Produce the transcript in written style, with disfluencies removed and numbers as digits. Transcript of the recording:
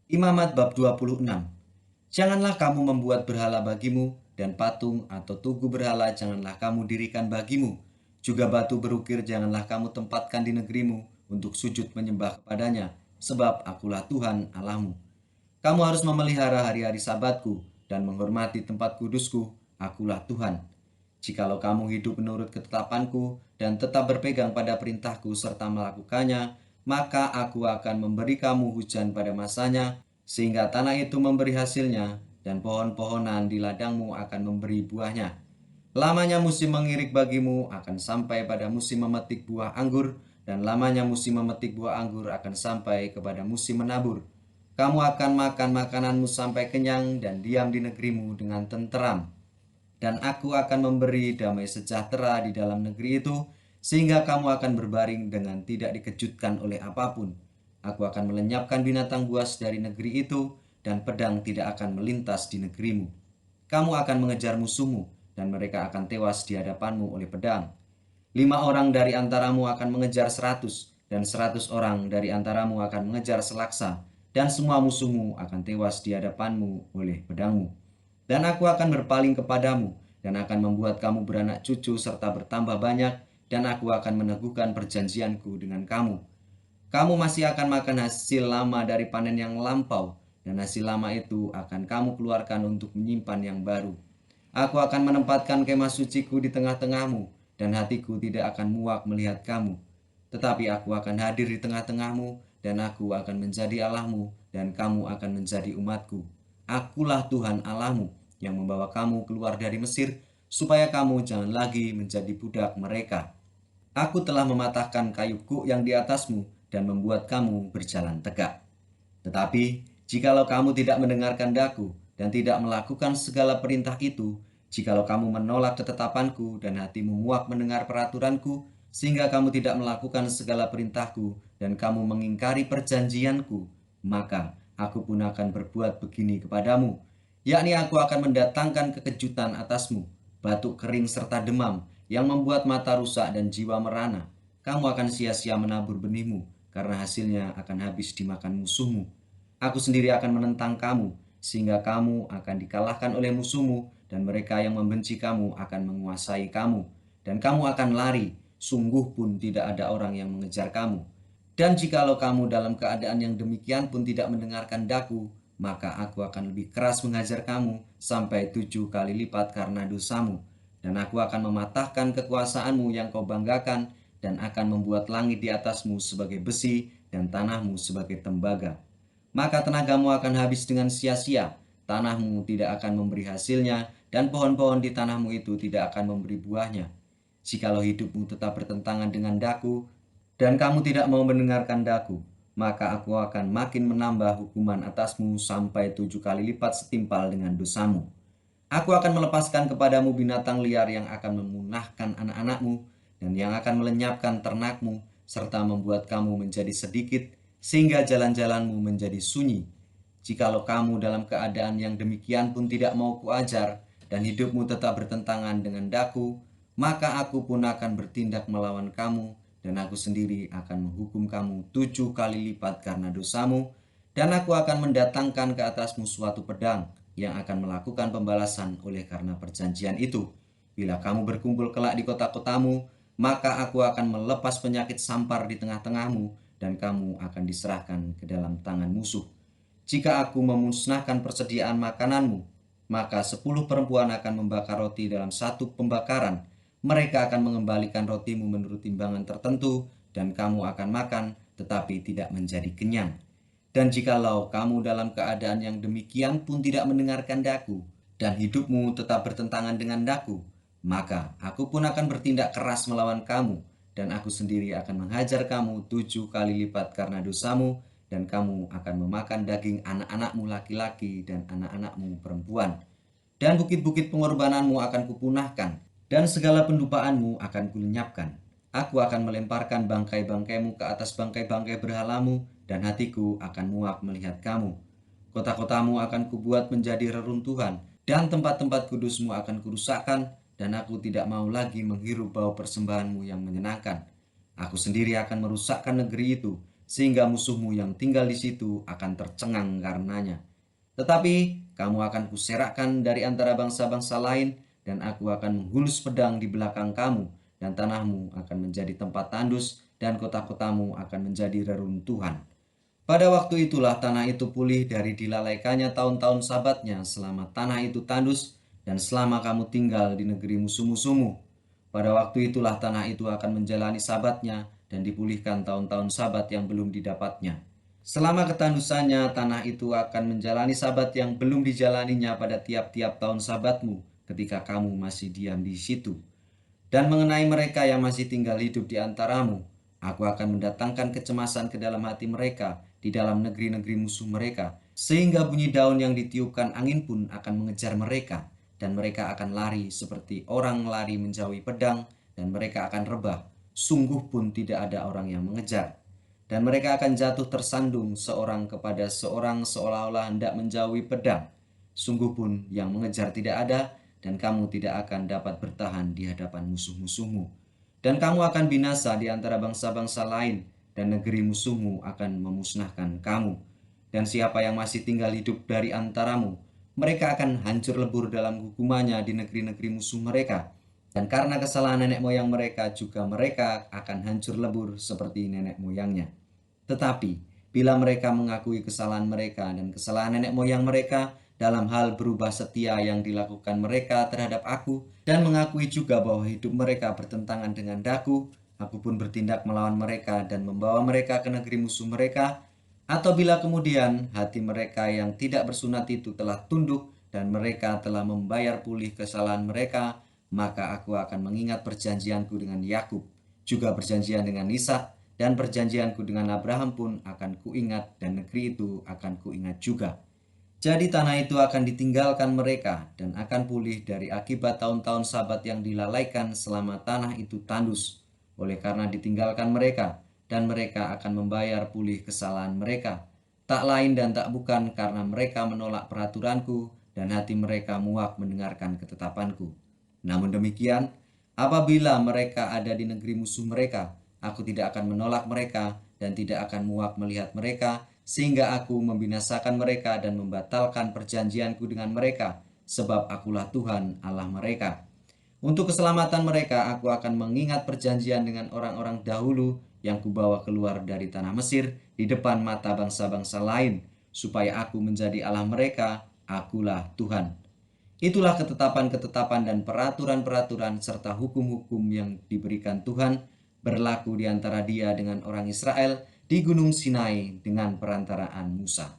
Imamat bab 26. Janganlah kamu membuat berhala bagimu, dan patung atau tugu berhala janganlah kamu dirikan bagimu. Juga batu berukir janganlah kamu tempatkan di negerimu untuk sujud menyembah kepadanya, sebab akulah Tuhan Allahmu. Kamu harus memelihara hari-hari sabatku dan menghormati tempat kudusku, akulah Tuhan. Jikalau kamu hidup menurut ketetapanku dan tetap berpegang pada perintahku serta melakukannya, maka aku akan memberi kamu hujan pada masanya, sehingga tanah itu memberi hasilnya, dan pohon-pohonan di ladangmu akan memberi buahnya. Lamanya musim mengirik bagimu akan sampai pada musim memetik buah anggur, dan lamanya musim memetik buah anggur akan sampai kepada musim menabur. Kamu akan makan makananmu sampai kenyang dan diam di negerimu dengan tenteram. Dan aku akan memberi damai sejahtera di dalam negeri itu, sehingga kamu akan berbaring dengan tidak dikejutkan oleh apapun. Aku akan melenyapkan binatang buas dari negeri itu, dan pedang tidak akan melintas di negerimu. Kamu akan mengejar musuhmu, dan mereka akan tewas di hadapanmu oleh pedang. 5 orang dari antaramu akan mengejar 100, dan 100 orang dari antaramu akan mengejar selaksa, dan semua musuhmu akan tewas di hadapanmu oleh pedangmu. Dan aku akan berpaling kepadamu, dan akan membuat kamu beranak cucu serta bertambah banyak, dan aku akan meneguhkan perjanjianku dengan kamu. Kamu masih akan makan hasil lama dari panen yang lampau, dan hasil lama itu akan kamu keluarkan untuk menyimpan yang baru. Aku akan menempatkan kemah suciku di tengah-tengahmu, dan hatiku tidak akan muak melihat kamu. Tetapi aku akan hadir di tengah-tengahmu, dan aku akan menjadi Allahmu, dan kamu akan menjadi umatku. Akulah Tuhan Allahmu yang membawa kamu keluar dari Mesir, supaya kamu jangan lagi menjadi budak mereka. Aku telah mematahkan kayu kuk yang di atasmu dan membuat kamu berjalan tegak. Tetapi, jikalau kamu tidak mendengarkan daku dan tidak melakukan segala perintah itu, jikalau kamu menolak ketetapanku dan hatimu muak mendengar peraturanku, sehingga kamu tidak melakukan segala perintahku dan kamu mengingkari perjanjianku, maka aku pun akan berbuat begini kepadamu, yakni aku akan mendatangkan kekejutan atasmu, batuk kering serta demam, yang membuat mata rusak dan jiwa merana. Kamu akan sia-sia menabur benihmu, karena hasilnya akan habis dimakan musuhmu. Aku sendiri akan menentang kamu, sehingga kamu akan dikalahkan oleh musuhmu, dan mereka yang membenci kamu akan menguasai kamu. Dan kamu akan lari, sungguh pun tidak ada orang yang mengejar kamu. Dan jikalau kamu dalam keadaan yang demikian pun tidak mendengarkan daku, maka aku akan lebih keras menghajar kamu sampai 7 kali lipat karena dosamu. Dan aku akan mematahkan kekuasaanmu yang kau banggakan, dan akan membuat langit di atasmu sebagai besi dan tanahmu sebagai tembaga. Maka tenagamu akan habis dengan sia-sia, tanahmu tidak akan memberi hasilnya, dan pohon-pohon di tanahmu itu tidak akan memberi buahnya. Jikalau hidupmu tetap bertentangan dengan daku, dan kamu tidak mau mendengarkan daku, maka aku akan makin menambah hukuman atasmu sampai 7 kali lipat setimpal dengan dosamu. Aku akan melepaskan kepadamu binatang liar yang akan memunahkan anak-anakmu, dan yang akan melenyapkan ternakmu, serta membuat kamu menjadi sedikit, sehingga jalan-jalanmu menjadi sunyi. Jikalau kamu dalam keadaan yang demikian pun tidak mau kuajar, dan hidupmu tetap bertentangan dengan daku, maka aku pun akan bertindak melawan kamu, dan aku sendiri akan menghukum kamu 7 kali lipat karena dosamu, dan aku akan mendatangkan ke atasmu suatu pedang yang akan melakukan pembalasan oleh karena perjanjian itu. Bila kamu berkumpul kelak di kota-kotamu, maka aku akan melepas penyakit sampar di tengah-tengahmu, dan kamu akan diserahkan ke dalam tangan musuh. Jika aku memusnahkan persediaan makananmu, maka 10 perempuan akan membakar roti dalam satu pembakaran. Mereka akan mengembalikan rotimu menurut timbangan tertentu, dan kamu akan makan, tetapi tidak menjadi kenyang. Dan jikalau kamu dalam keadaan yang demikian pun tidak mendengarkan daku, dan hidupmu tetap bertentangan dengan daku, maka aku pun akan bertindak keras melawan kamu, dan aku sendiri akan menghajar kamu 7 kali lipat karena dosamu, dan kamu akan memakan daging anak-anakmu laki-laki dan anak-anakmu perempuan. Dan bukit-bukit pengorbananmu akan kupunahkan, dan segala pendupaanmu akan kulenyapkan. Aku akan melemparkan bangkai-bangkaimu ke atas bangkai-bangkai berhalamu, dan hatiku akan muak melihat kamu. Kota-kotamu akan kubuat menjadi reruntuhan, dan tempat-tempat kudusmu akan kurusakkan, dan aku tidak mau lagi menghirup bau persembahanmu yang menyenangkan. Aku sendiri akan merusakkan negeri itu, sehingga musuhmu yang tinggal di situ akan tercengang karenanya. Tetapi kamu akan kuserakkan dari antara bangsa-bangsa lain, dan aku akan menghulus pedang di belakang kamu, dan tanahmu akan menjadi tempat tandus, dan kota-kotamu akan menjadi reruntuhan. Pada waktu itulah tanah itu pulih dari dilalaikannya tahun-tahun sabatnya, selama tanah itu tandus, dan selama kamu tinggal di negeri musuh-musuhmu. Pada waktu itulah tanah itu akan menjalani sabatnya, dan dipulihkan tahun-tahun sabat yang belum didapatnya. Selama ketandusannya, tanah itu akan menjalani sabat yang belum dijalaninya pada tiap-tiap tahun sabatmu, ketika kamu masih diam di situ. Dan mengenai mereka yang masih tinggal hidup di antaramu, aku akan mendatangkan kecemasan ke dalam hati mereka di dalam negeri-negeri musuh mereka, sehingga bunyi daun yang ditiupkan angin pun akan mengejar mereka, dan mereka akan lari seperti orang lari menjauhi pedang, dan mereka akan rebah, sungguh pun tidak ada orang yang mengejar. Dan mereka akan jatuh tersandung seorang kepada seorang seolah-olah hendak menjauhi pedang. Sungguh pun yang mengejar tidak ada, dan kamu tidak akan dapat bertahan di hadapan musuh-musuhmu. Dan kamu akan binasa di antara bangsa-bangsa lain, dan negeri musuhmu akan memusnahkan kamu. Dan siapa yang masih tinggal hidup dari antaramu, mereka akan hancur lebur dalam hukumannya di negeri-negeri musuh mereka. Dan karena kesalahan nenek moyang mereka, juga mereka akan hancur lebur seperti nenek moyangnya. Tetapi, bila mereka mengakui kesalahan mereka dan kesalahan nenek moyang mereka dalam hal berubah setia yang dilakukan mereka terhadap aku, dan mengakui juga bahwa hidup mereka bertentangan dengan daku, aku pun bertindak melawan mereka dan membawa mereka ke negeri musuh mereka. Atau bila kemudian hati mereka yang tidak bersunat itu telah tunduk dan mereka telah membayar pulih kesalahan mereka, maka aku akan mengingat perjanjianku dengan Yakub, juga perjanjian dengan Ishak, dan perjanjianku dengan Abraham pun akan kuingat, dan negeri itu akan kuingat juga. Jadi tanah itu akan ditinggalkan mereka dan akan pulih dari akibat tahun-tahun sabat yang dilalaikan selama tanah itu tandus. Oleh karena ditinggalkan mereka, dan mereka akan membayar pulih kesalahan mereka. Tak lain dan tak bukan karena mereka menolak peraturanku, dan hati mereka muak mendengarkan ketetapanku. Namun demikian, apabila mereka ada di negeri musuh mereka, aku tidak akan menolak mereka dan tidak akan muak melihat mereka, sehingga aku membinasakan mereka dan membatalkan perjanjianku dengan mereka, sebab akulah Tuhan Allah mereka. Untuk keselamatan mereka, aku akan mengingat perjanjian dengan orang-orang dahulu yang kubawa keluar dari tanah Mesir di depan mata bangsa-bangsa lain, supaya aku menjadi Allah mereka, akulah Tuhan. Itulah ketetapan-ketetapan dan peraturan-peraturan serta hukum-hukum yang diberikan Tuhan berlaku di antara Dia dengan orang Israel di Gunung Sinai dengan perantaraan Musa.